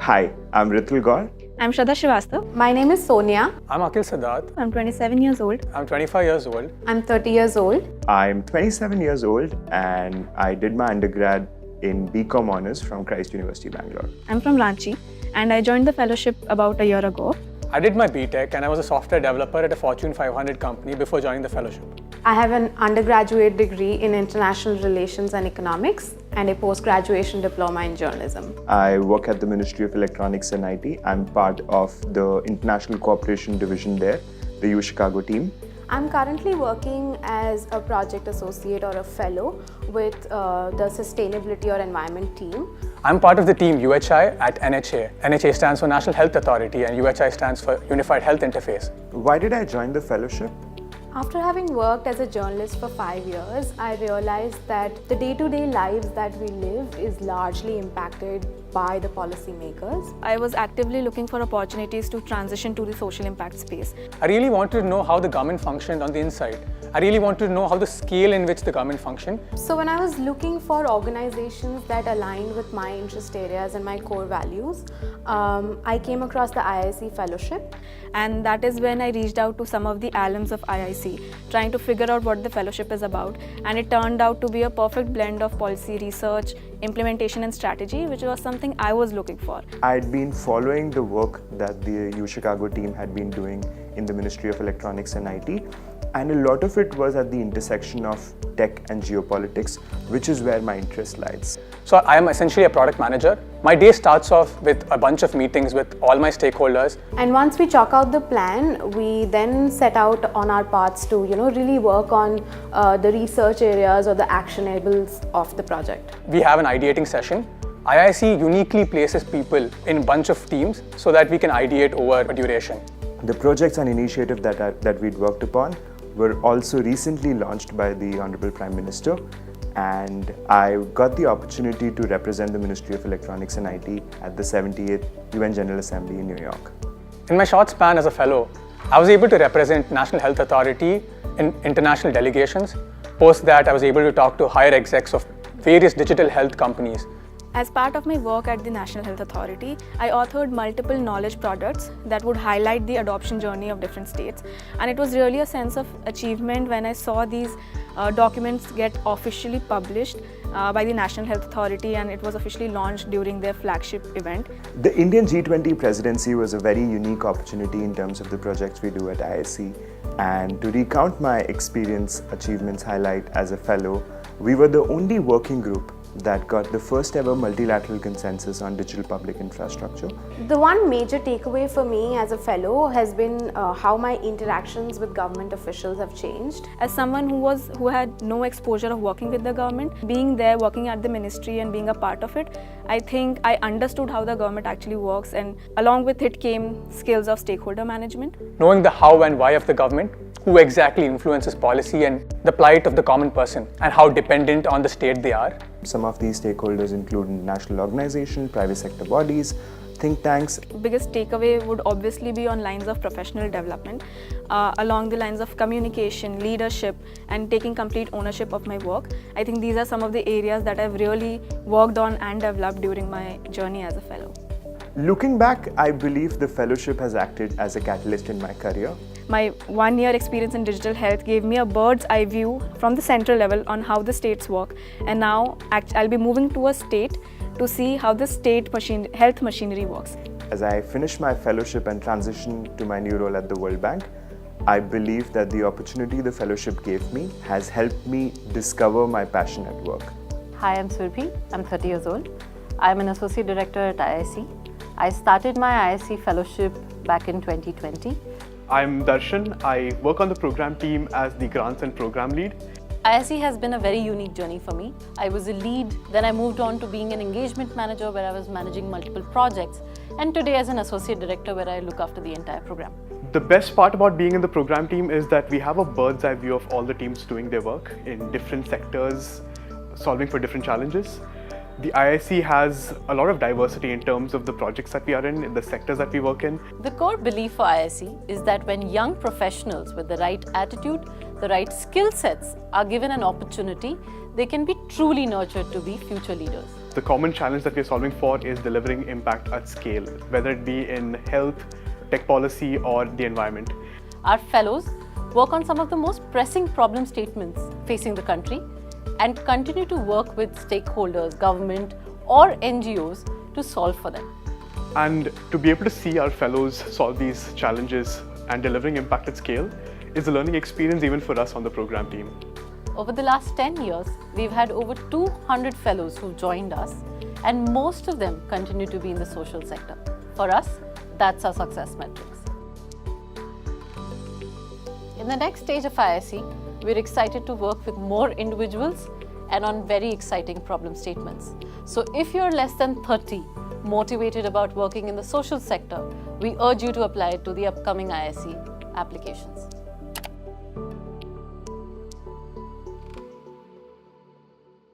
Hi, I'm Ritul Gaur. I'm Shraddha Srivastava. My name is Sonia. I'm Akhil Siddharth. I'm 27 years old. I'm 25 years old. I'm 30 years old. I'm 27 years old and I did my undergrad in BCom Honours from Christ University, Bangalore. I'm from Ranchi and I joined the fellowship about a year ago. I did my BTech and I was a software developer at a Fortune 500 company before joining the fellowship. I have an undergraduate degree in international relations and economics and a post-graduation diploma in journalism. I work at the Ministry of Electronics and IT. I'm part of the International Cooperation Division there, the IIC Chicago team. I'm currently working as a project associate or a fellow with the sustainability or environment team. I'm part of the team UHI at NHA. NHA stands for National Health Authority and UHI stands for Unified Health Interface. Why did I join the fellowship? After having worked as a journalist for 5 years, I realized that the day-to-day lives that we live is largely impacted by the policymakers. I was actively looking for opportunities to transition to the social impact space. I really wanted to know how the government functioned on the inside. I really wanted to know how the scale in which the government functioned. So when I was looking for organizations that aligned with my interest areas and my core values, I came across the IIC Fellowship. And that is when I reached out to some of the alums of IIC, trying to figure out what the fellowship is about. And it turned out to be a perfect blend of policy research, implementation and strategy, which was something I was looking for. I'd been following the work that the IIC Chicago team had been doing in the Ministry of Electronics and IT. And a lot of it was at the intersection of tech and geopolitics, which is where my interest lies. So I am essentially a product manager. My day starts off with a bunch of meetings with all my stakeholders. And once we chalk out the plan, we then set out on our paths to really work on the research areas or the actionables of the project. We have an ideating session. IIC uniquely places people in a bunch of teams so that we can ideate over a duration. The projects and initiatives that we'd worked upon were also recently launched by the Honorable Prime Minister, and I got the opportunity to represent the Ministry of Electronics and IT at the 78th UN General Assembly in New York. In my short span as a fellow, I was able to represent National Health Authority in international delegations. Post that, I was able to talk to higher execs of various digital health companies. As part of my work at the National Health Authority, I authored multiple knowledge products that would highlight the adoption journey of different states. And it was really a sense of achievement when I saw these documents get officially published by the National Health Authority, and it was officially launched during their flagship event. The Indian G20 presidency was a very unique opportunity in terms of the projects we do at IIC. And to recount my experience, achievements, highlight as a fellow, we were the only working group that got the first ever multilateral consensus on digital public infrastructure. The one major takeaway for me as a fellow has been how my interactions with government officials have changed. As someone who had no exposure of working with the government, being there, working at the ministry and being a part of it, I think I understood how the government actually works, and along with it came skills of stakeholder management. Knowing the how and why of the government, who exactly influences policy and the plight of the common person and how dependent on the state they are. Some of these stakeholders include national organizations, private sector bodies, think tanks. Biggest takeaway would obviously be on lines of professional development, along the lines of communication, leadership, and taking complete ownership of my work. I think these are some of the areas that I've really worked on and developed during my journey as a fellow. Looking back, I believe the fellowship has acted as a catalyst in my career. My 1 year experience in digital health gave me a bird's eye view from the central level on how the states work, and now I'll be moving to a state to see how the state health machinery works. As I finish my fellowship and transition to my new role at the World Bank, I believe that the opportunity the fellowship gave me has helped me discover my passion at work. Hi, I'm Surbhi. I'm 30 years old. I'm an associate director at IIC. I started my IIC fellowship back in 2020. I'm Darshan. I work on the program team as the grants and program lead. IIC has been a very unique journey for me. I was a lead, then I moved on to being an engagement manager where I was managing multiple projects, and today as an associate director where I look after the entire program. The best part about being in the program team is that we have a bird's eye view of all the teams doing their work in different sectors, solving for different challenges. The IIC has a lot of diversity in terms of the projects that we are in the sectors that we work in. The core belief for IIC is that when young professionals with the right attitude, the right skill sets are given an opportunity, they can be truly nurtured to be future leaders. The common challenge that we're solving for is delivering impact at scale, whether it be in health, tech policy, or the environment. Our fellows work on some of the most pressing problem statements facing the country and continue to work with stakeholders, government, or NGOs to solve for them. And to be able to see our fellows solve these challenges and delivering impact at scale is a learning experience even for us on the program team. Over the last 10 years, we've had over 200 fellows who've joined us, and most of them continue to be in the social sector. For us, that's our success metrics. In the next stage of IIC, we're excited to work with more individuals and on very exciting problem statements. So if you're less than 30, motivated about working in the social sector, we urge you to apply to the upcoming IIC applications.